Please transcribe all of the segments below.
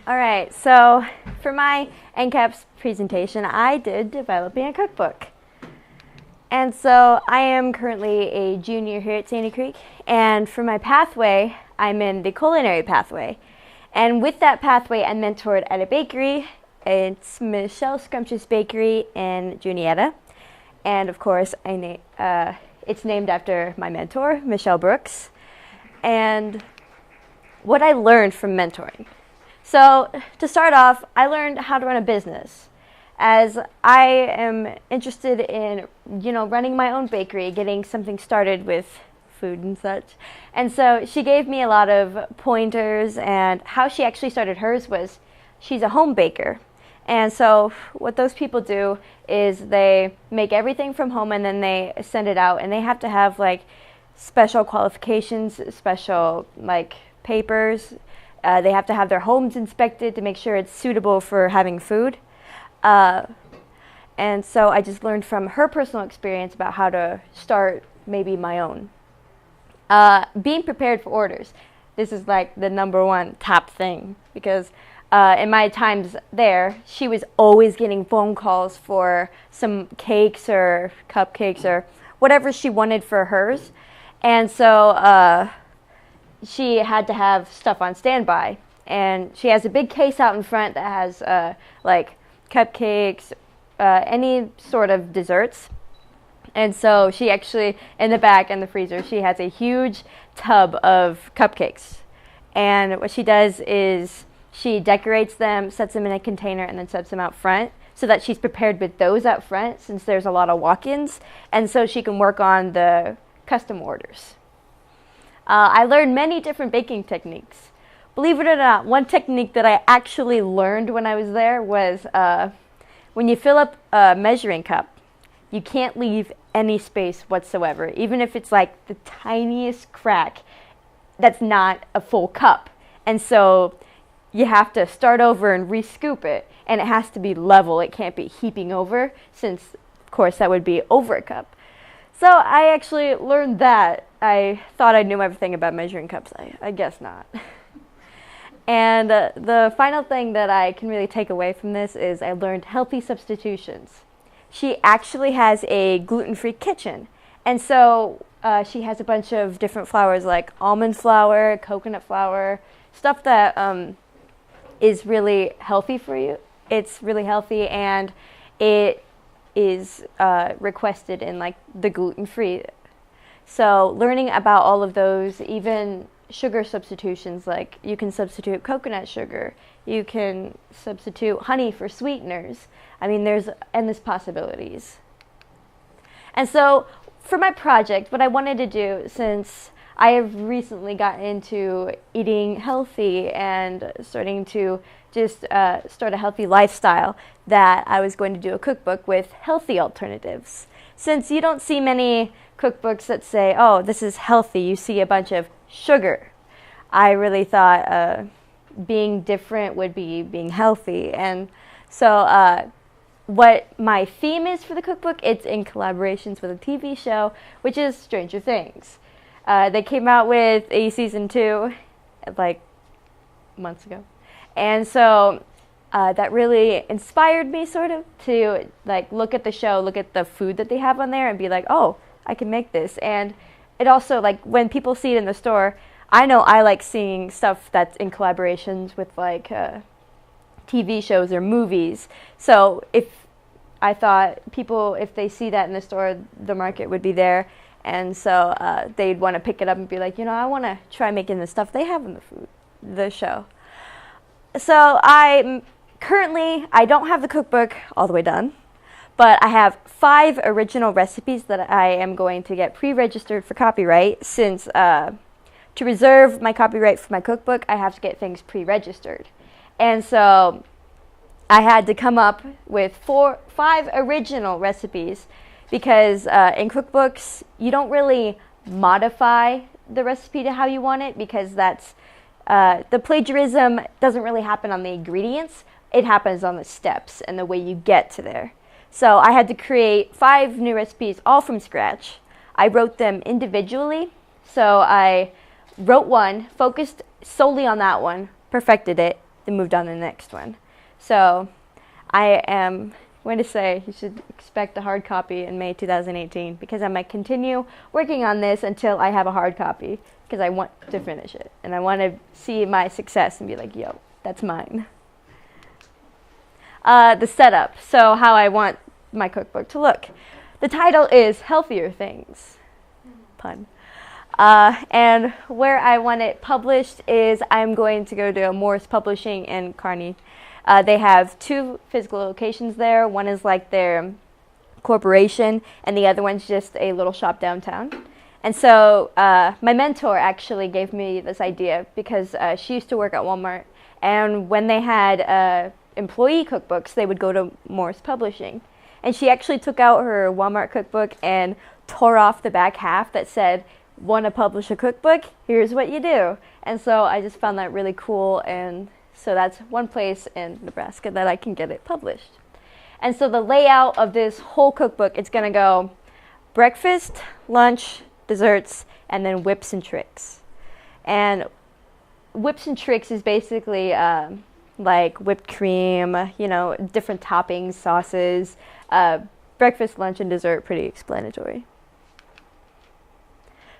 All right, so for my NCAPS presentation, I did developing a cookbook. And so I am currently a junior here at Sandy Creek, and for my pathway, I'm in the culinary pathway. And with that pathway, I mentored at a bakery. It's Michelle's Scrumptious Bakery in Juniata. And of course, it's named after my mentor, Michelle Brooks. And what I learned from mentoring. So to start off, I learned how to run a business, as I am interested in, running my own bakery, getting something started with food and such. And so she gave me a lot of pointers, and how she actually started hers was she's a home baker. And so what those people do is they make everything from home and then they send it out, and they have to have like special qualifications, special like papers. They have to have their homes inspected to make sure it's suitable for having food. And so I just learned from her personal experience about how to start maybe my own. Being prepared for orders. This is like the number one top thing, because in my times there, she was always getting phone calls for some cakes or cupcakes or whatever she wanted for hers. And so she had to have stuff on standby. And she has a big case out in front that has like cupcakes, any sort of desserts. And so she actually, in the back in the freezer, she has a huge tub of cupcakes. And what she does is she decorates them, sets them in a container, and then sets them out front so that she's prepared with those up front, since there's a lot of walk-ins, and so she can work on the custom orders. I learned many different baking techniques. Believe it or not, one technique that I actually learned when I was there was when you fill up a measuring cup, you can't leave any space whatsoever, even if it's like the tiniest crack that's not a full cup. And so you have to start over and re-scoop it, and it has to be level. It can't be heaping over, since, of course, that would be over a cup. So I actually learned that. I thought I knew everything about measuring cups. I guess not. And the final thing that I can really take away from this is I learned healthy substitutions. She actually has a gluten-free kitchen. And so she has a bunch of different flours like almond flour, coconut flour, stuff that is really healthy for you. It's really healthy, and it is requested in like the gluten-free. So learning about all of those, even sugar substitutions, like you can substitute coconut sugar, you can substitute honey for sweeteners. I mean, there's endless possibilities. And so for my project, what I wanted to do, since I have recently gotten into eating healthy and starting to just start a healthy lifestyle, that I was going to do a cookbook with healthy alternatives. Since you don't see many cookbooks that say, oh, this is healthy, you see a bunch of sugar. I really thought being different would be being healthy. And so what my theme is for the cookbook, it's in collaborations with a TV show, which is Stranger Things. They came out with a season 2 like months ago. And so that really inspired me sort of to like look at the show, look at the food that they have on there and be like, oh, I can make this. And it also, like, when people see it in the store, I know I like seeing stuff that's in collaborations with like TV shows or movies. So I thought people, if they see that in the store, the market would be there. And so they'd want to pick it up and be like, I want to try making the stuff they have in the show. So I don't have the cookbook all the way done, but I have 5 original recipes that I am going to get pre-registered for copyright, since to reserve my copyright for my cookbook, I have to get things pre-registered. And so I had to come up with 5 original recipes, because in cookbooks, you don't really modify the recipe to how you want it, because that's the plagiarism doesn't really happen on the ingredients. It happens on the steps and the way you get to there. So I had to create 5 new recipes all from scratch. I wrote them individually. So I wrote one, focused solely on that one, perfected it, they moved on to the next one. So I am going to say you should expect a hard copy in May 2018 because I might continue working on this until I have a hard copy because I want to finish it and I want to see my success and be like, yo, that's mine. The setup, so how I want my cookbook to look. The title is Healthier Things, pun. And where I want it published is I'm going to go to Morris Publishing in Kearney. They have 2 physical locations there. One is like their corporation, and the other one's just a little shop downtown. And so my mentor actually gave me this idea because she used to work at Walmart, and when they had employee cookbooks, they would go to Morris Publishing. And she actually took out her Walmart cookbook and tore off the back half that said, want to publish a cookbook? Here's what you do. And so I just found that really cool, and so that's one place in Nebraska that I can get it published. And so the layout of this whole cookbook, it's going to go breakfast, lunch, desserts, and then whips and tricks. And whips and tricks is basically like whipped cream, different toppings, sauces. Breakfast, lunch, and dessert, pretty explanatory.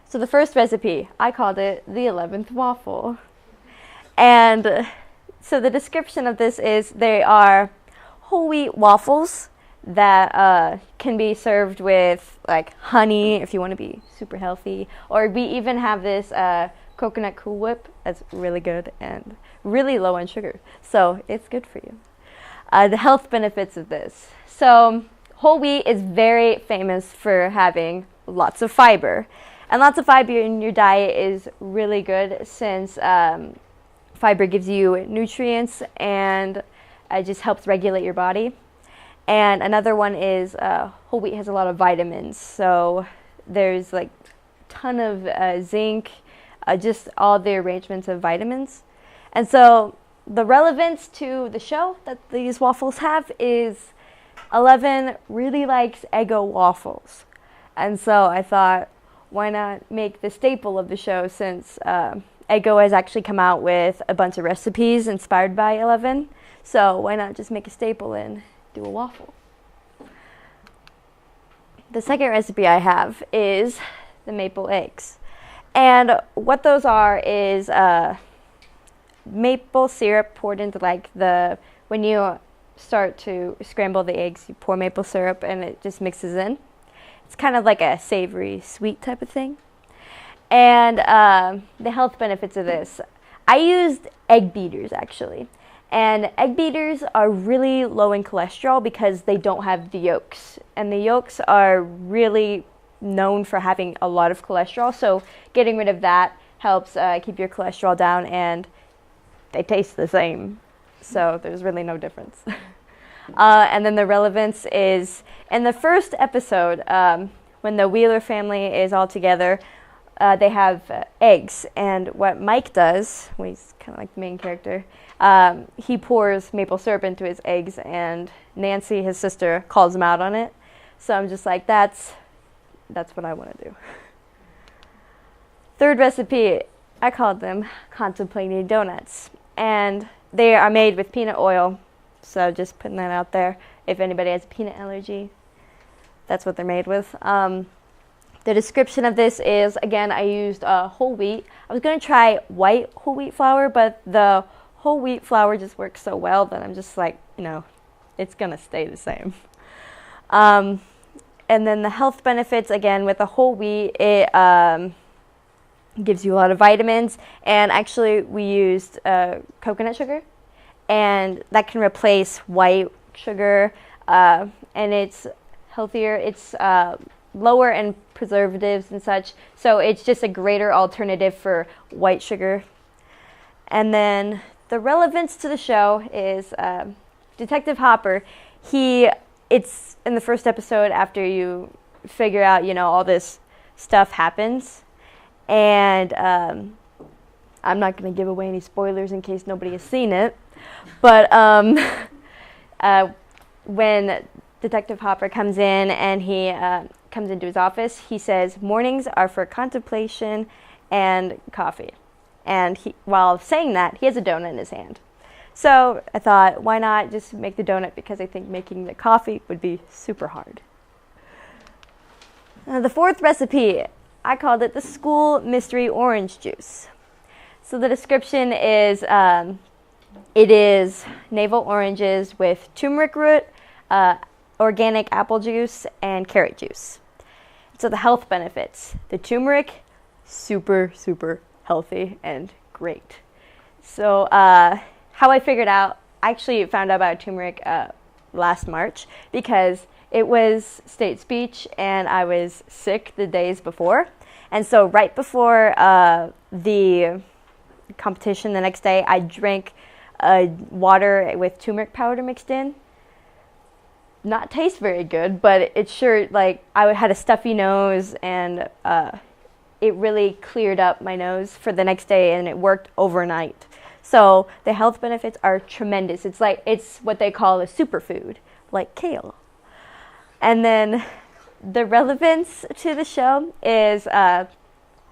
So the first recipe, I called it the 11th waffle. And so the description of this is they are whole wheat waffles that can be served with like honey if you want to be super healthy. Or we even have this coconut Cool Whip that's really good and really low in sugar. So it's good for you. The health benefits of this. So whole wheat is very famous for having lots of fiber. And lots of fiber in your diet is really good since fiber gives you nutrients and it just helps regulate your body. And another one is whole wheat has a lot of vitamins. So there's like a ton of zinc, just all the arrangements of vitamins. And so the relevance to the show that these waffles have is 11 really likes Eggo waffles. And so I thought, why not make the staple of the show since Eggo has actually come out with a bunch of recipes inspired by 11. So why not just make a staple and do a waffle? The second recipe I have is the maple eggs. And what those are is maple syrup poured into when you start to scramble the eggs, you pour maple syrup and it just mixes in. It's kind of like a savory, sweet type of thing. And the health benefits of this. I used egg beaters actually. And egg beaters are really low in cholesterol because they don't have the yolks. And the yolks are really known for having a lot of cholesterol. So getting rid of that helps keep your cholesterol down, and they taste the same. So there's really no difference. And then the relevance is in the first episode, when the Wheeler family is all together, they have eggs. And what Mike does, well, he's kind of like the main character, he pours maple syrup into his eggs, and Nancy, his sister, calls him out on it. So I'm just like, that's what I want to do. Third recipe, I called them contemplating donuts. And they are made with peanut oil. So just putting that out there. If anybody has a peanut allergy, that's what they're made with. The description of this is, again, I used whole wheat. I was going to try white whole wheat flour, but the whole wheat flour just works so well that I'm just like, it's going to stay the same. And then the health benefits, again, with the whole wheat, it gives you a lot of vitamins. And actually, we used coconut sugar, and that can replace white sugar, and it's healthier. It's lower in preservatives and such, so it's just a greater alternative for white sugar. And then the relevance to the show is Detective Hopper. It's in the first episode after you figure out, all this stuff happens. And I'm not going to give away any spoilers in case nobody has seen it. But when Detective Hopper comes in and he comes into his office, he says, mornings are for contemplation and coffee. And while saying that, he has a donut in his hand. So I thought, why not just make the donut, because I think making the coffee would be super hard. The fourth recipe, I called it the school mystery orange juice. So the description is, it is navel oranges with turmeric root, organic apple juice, and carrot juice. So the health benefits. The turmeric, super, super healthy and great. So how I figured out, I actually found out about turmeric last March because it was state speech and I was sick the days before. And so right before the competition the next day, I drank water with turmeric powder mixed in. Not taste very good, but it sure, like, I had a stuffy nose, and it really cleared up my nose for the next day, and it worked overnight. So the health benefits are tremendous. It's what they call a superfood, like kale. And then the relevance to the show is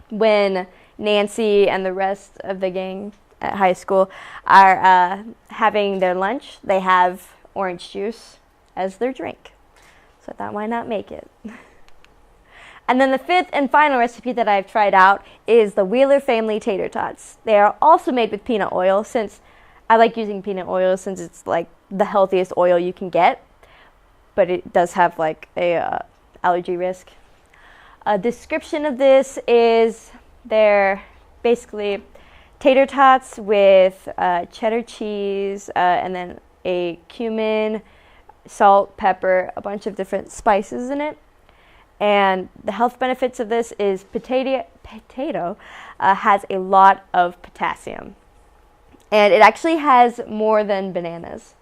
when Nancy and the rest of the gang at high school are having their lunch, they have orange juice as their drink. So I thought, why not make it? And then the fifth and final recipe that I've tried out is the Wheeler family tater tots. They are also made with peanut oil, since I like using peanut oil since it's like the healthiest oil you can get, but it does have like a allergy risk. A description of this is they're basically tater tots with cheddar cheese and then a cumin, salt, pepper, a bunch of different spices in it. And the health benefits of this is potato has a lot of potassium. And it actually has more than bananas.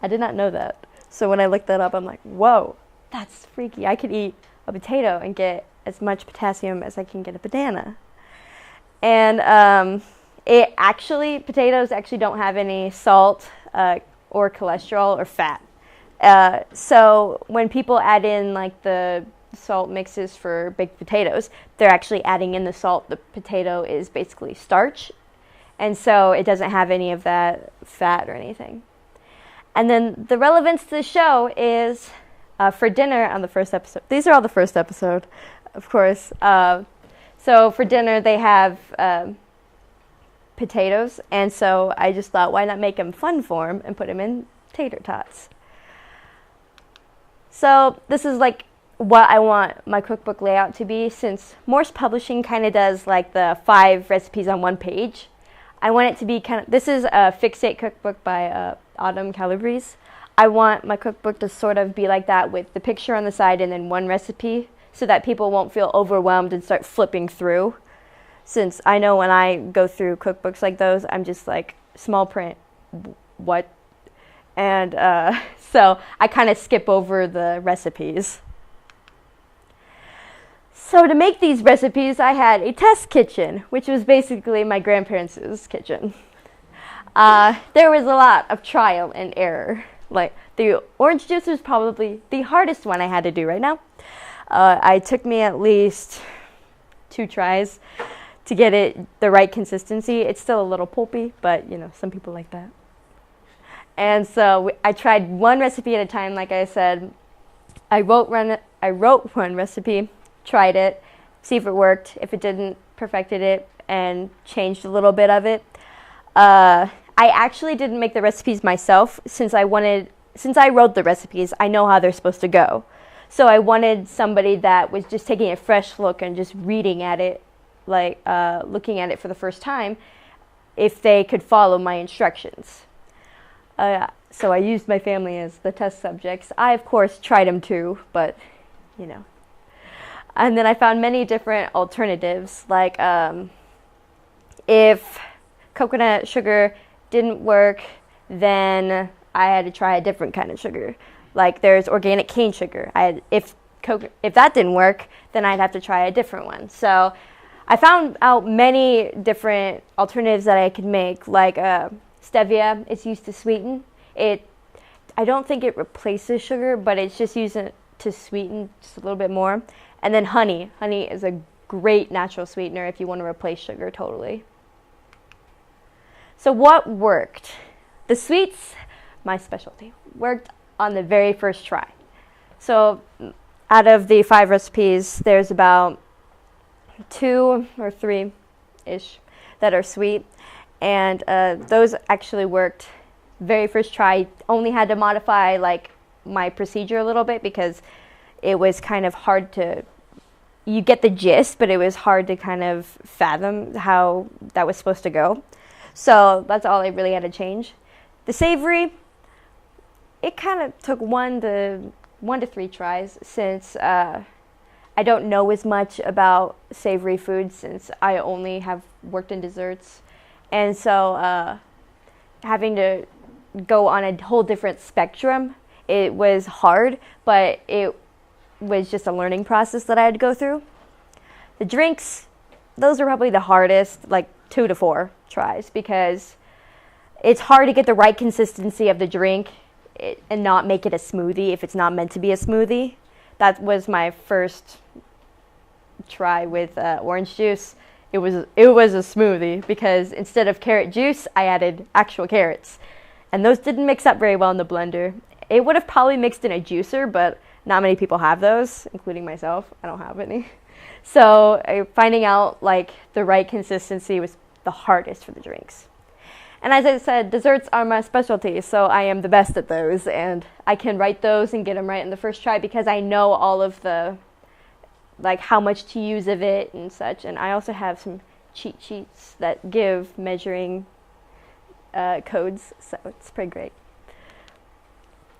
I did not know that. So when I looked that up, I'm like, whoa, that's freaky. I could eat a potato and get as much potassium as I can get a banana. And potatoes actually don't have any salt or cholesterol or fat. So when people add in like the salt mixes for baked potatoes, they're actually adding in the salt. The potato is basically starch, and so it doesn't have any of that fat or anything. And then the relevance to the show is for dinner on the first episode. These are all the first episode, of course. So for dinner they have potatoes, and so I just thought, why not make them fun for them and put them in tater tots. So this is like what I want my cookbook layout to be, since Morse Publishing kind of does like the 5 recipes on one page. I want it to be this is a Fixate cookbook by Autumn Calabrese. I want my cookbook to sort of be like that, with the picture on the side and then one recipe, so that people won't feel overwhelmed and start flipping through. Since I know when I go through cookbooks like those, I'm just like, small print, what? And so I kind of skip over the recipes. So to make these recipes, I had a test kitchen, which was basically my grandparents' kitchen. There was a lot of trial and error. Like, the orange juice was probably the hardest one I had to do right now. It took me at least 2 tries to get it the right consistency. It's still a little pulpy, but you know, some people like that. And so I tried one recipe at a time. Like I said, I wrote one recipe, tried it, see if it worked. If it didn't, perfected it and changed a little bit of it. I actually didn't make the recipes myself, since I wrote the recipes, I know how they're supposed to go. So I wanted somebody that was just taking a fresh look and just reading at it, like looking at it for the first time, if they could follow my instructions. So I used my family as the test subjects. I, of course, tried them too, but, you know. And then I found many different alternatives, like if coconut sugar didn't work, then I had to try a different kind of sugar. Like, there's organic cane sugar. If that didn't work, then I'd have to try a different one. So I found out many different alternatives that I could make, like stevia is used to sweeten. I don't think it replaces sugar, but it's just used to sweeten just a little bit more. And then honey. Honey is a great natural sweetener if you want to replace sugar totally. So what worked? The sweets, my specialty, worked on the very first try. So out of the 5 recipes, there's about 2 or 3-ish that are sweet. And those actually worked very first try. Only had to modify like my procedure a little bit because it was kind of hard to, you get the gist, but it was hard to kind of fathom how that was supposed to go. So that's all I really had to change. The savory, it kind of took 1 to 3 tries since I don't know as much about savory foods since I only have worked in desserts. And so having to go on a whole different spectrum, it was hard, but it was just a learning process that I had to go through. The drinks, those are probably the hardest, like 2 to 4 tries, because it's hard to get the right consistency of the drink and not make it a smoothie if it's not meant to be a smoothie. That was my first try with orange juice. It was a smoothie because instead of carrot juice, I added actual carrots. And those didn't mix up very well in the blender. It would have probably mixed in a juicer, but not many people have those, including myself. I don't have any. So finding out like the right consistency was the hardest for the drinks. And as I said, desserts are my specialty, so I am the best at those. And I can write those and get them right in the first try because I know all of the, like how much to use of it and such. And I also have some cheat sheets that give measuring codes, so it's pretty great.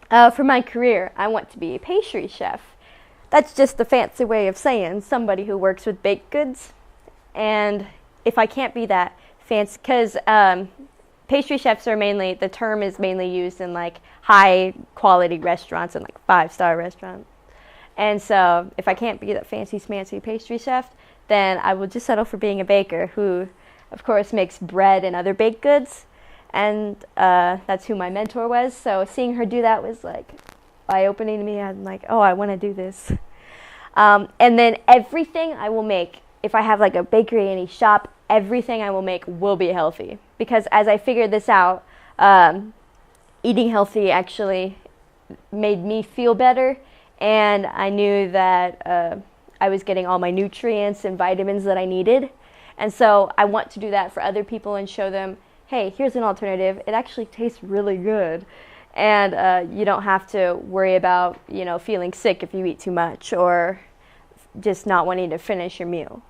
For my career, I want to be a pastry chef. That's just a fancy way of saying somebody who works with baked goods. And if I can't be that fancy, because pastry chefs are mainly, the term is mainly used in like high quality restaurants and like 5-star restaurants. And so if I can't be that fancy smancy pastry chef, then I will just settle for being a baker who, of course, makes bread and other baked goods. And that's who my mentor was. So seeing her do that was like eye-opening to me. I'm like, oh, I want to do this. And then everything I will make, if I have like a bakery, any shop, everything I will make will be healthy. Because as I figured this out, eating healthy actually made me feel better. And I knew that I was getting all my nutrients and vitamins that I needed. And so I want to do that for other people and show them, hey, here's an alternative. It actually tastes really good. And you don't have to worry about, feeling sick if you eat too much or just not wanting to finish your meal.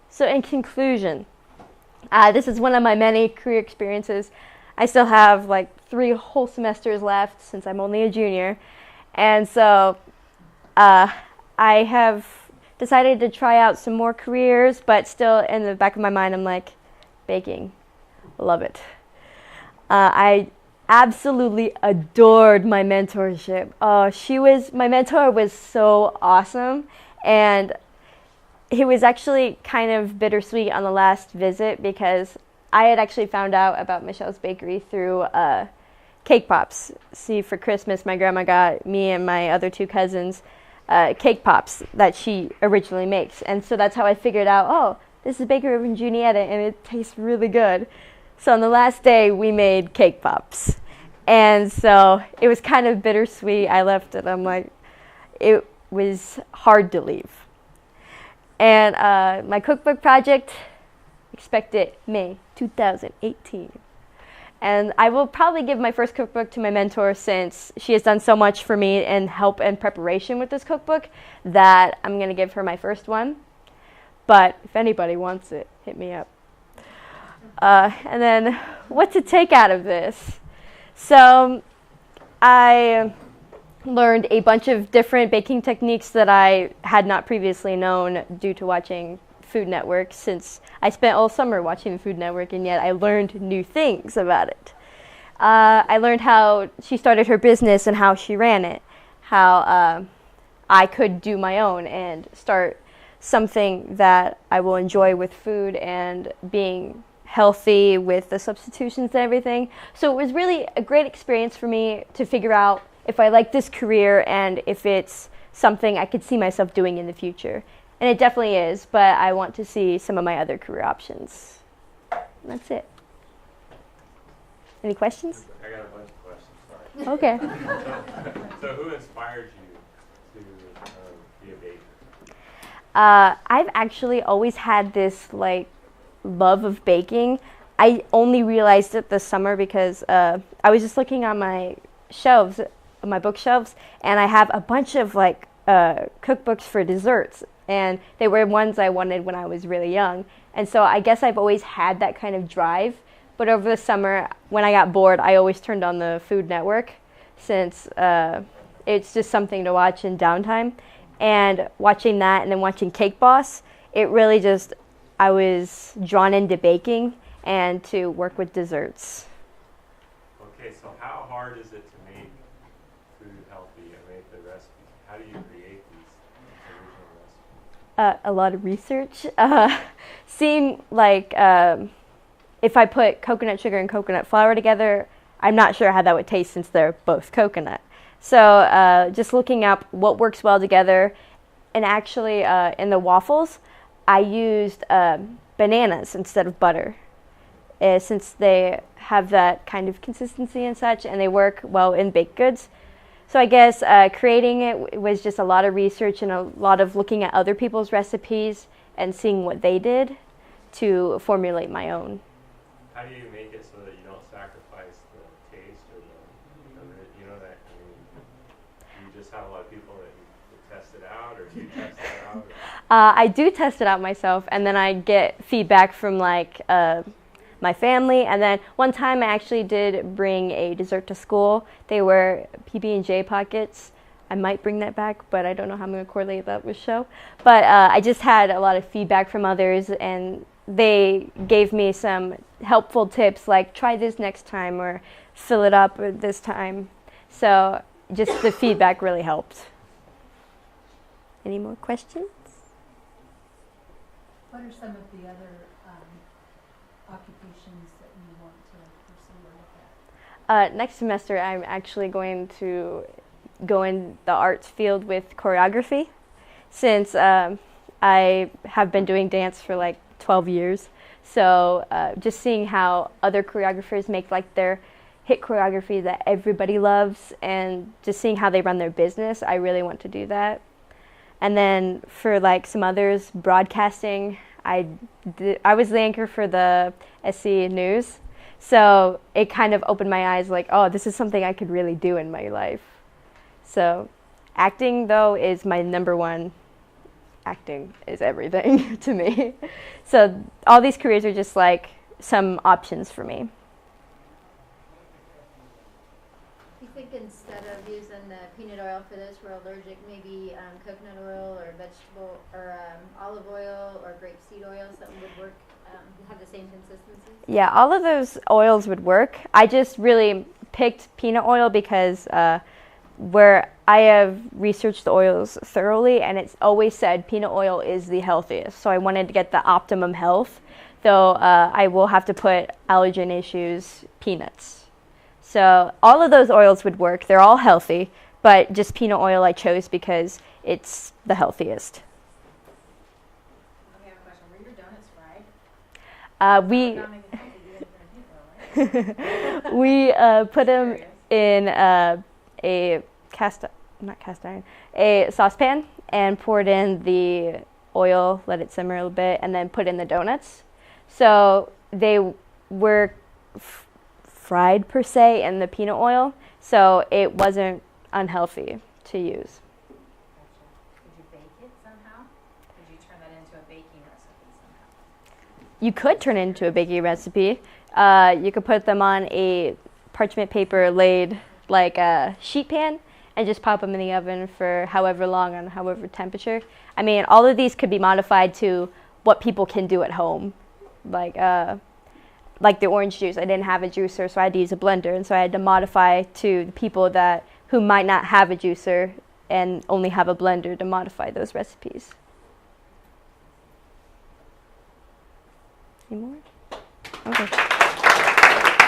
So in conclusion, this is one of my many career experiences. I still have like 3 whole semesters left since I'm only a junior. And so I have decided to try out some more careers, but still in the back of my mind, I'm like, baking, love it. I absolutely adored my mentorship. My mentor was so awesome, and it was actually kind of bittersweet on the last visit because I had actually found out about Michelle's Bakery through cake pops. See, for Christmas, my grandma got me and my other 2 cousins cake pops that she originally makes, and so that's how I figured out, oh, this is bakery in Juniata, and it tastes really good. So on the last day, we made cake pops. And so it was kind of bittersweet. I left it. I'm like, it was hard to leave. And my cookbook project, expect it May 2018. And I will probably give my first cookbook to my mentor since she has done so much for me and help and preparation with this cookbook that I'm going to give her my first one. But if anybody wants it, hit me up. And then what to take out of this? So I learned a bunch of different baking techniques that I had not previously known due to watching Food Network, since I spent all summer watching the Food Network, and yet I learned new things about it. I learned how she started her business and how she ran it, how I could do my own and start something that I will enjoy with food and being healthy with the substitutions and everything. So it was really a great experience for me to figure out if I like this career and if it's something I could see myself doing in the future. And it definitely is, but I want to see some of my other career options. And that's it. Any questions? I got a bunch of questions, sorry. Okay. So who inspired you to be a baker? I've actually always had this like love of baking. I only realized it this summer because I was just looking on my shelves, my bookshelves, and I have a bunch of like cookbooks for desserts, and they were ones I wanted when I was really young. And so I guess I've always had that kind of drive. But over the summer, when I got bored, I always turned on the Food Network, since it's just something to watch in downtime. And watching that and then watching Cake Boss, it really just, I was drawn into baking and to work with desserts. Okay, so how hard is it to make food healthy and make the recipes? How do you create these original recipes? A lot of research. Seeing like if I put coconut sugar and coconut flour together, I'm not sure how that would taste since they're both coconut. So just looking up what works well together. And actually in the waffles, I used bananas instead of butter, since they have that kind of consistency and such, and they work well in baked goods. So I guess creating it was just a lot of research and a lot of looking at other people's recipes and seeing what they did to formulate my own. How do you make it so that you don't sacrifice the taste or the you know, that, I mean, you just have a lot of people that you test it out, or do you test it out? I do test it out myself, and then I get feedback from like my family. And then one time I actually did bring a dessert to school. They were PB&J pockets. I might bring that back, but I don't know how I'm going to correlate that with show. But I just had a lot of feedback from others, and they gave me some helpful tips like try this next time or fill it up this time. So just the feedback really helped. Any more questions? What are some of the other occupations that you want to pursue or look at? Next semester I'm actually going to go in the arts field with choreography, since I have been doing dance for like 12 years. So just seeing how other choreographers make like their hit choreography that everybody loves, and just seeing how they run their business, I really want to do that. And then for like some others, broadcasting, I was the anchor for the SC News. So it kind of opened my eyes like, oh, this is something I could really do in my life. So acting, though, is my number one. Acting is everything to me. So all these careers are just like some options for me. You think instead of using the peanut oil for this, we're allergic, maybe coconut oil or vegetable or olive oil or grapeseed oil, something would work, have the same consistency? Yeah, all of those oils would work. I just really picked peanut oil because where I have researched the oils thoroughly, and it's always said peanut oil is the healthiest. So I wanted to get the optimum health, though I will have to put allergen issues, peanuts. So all of those oils would work. They're all healthy, but just peanut oil I chose because it's the healthiest. Okay, I have a question. Were your donuts fried? We put them in a saucepan and poured in the oil, let it simmer a little bit, and then put in the donuts. So they were fried per se in the peanut oil, so it wasn't unhealthy to use. Did you bake it somehow? Did you turn that into a baking recipe somehow? You could turn it into a baking recipe. You could put them on a parchment paper laid like a sheet pan and just pop them in the oven for however long on however temperature. I mean, all of these could be modified to what people can do at home. Like the orange juice, I didn't have a juicer, so I had to use a blender, and so I had to modify to the people who might not have a juicer and only have a blender to modify those recipes. Any more? Okay.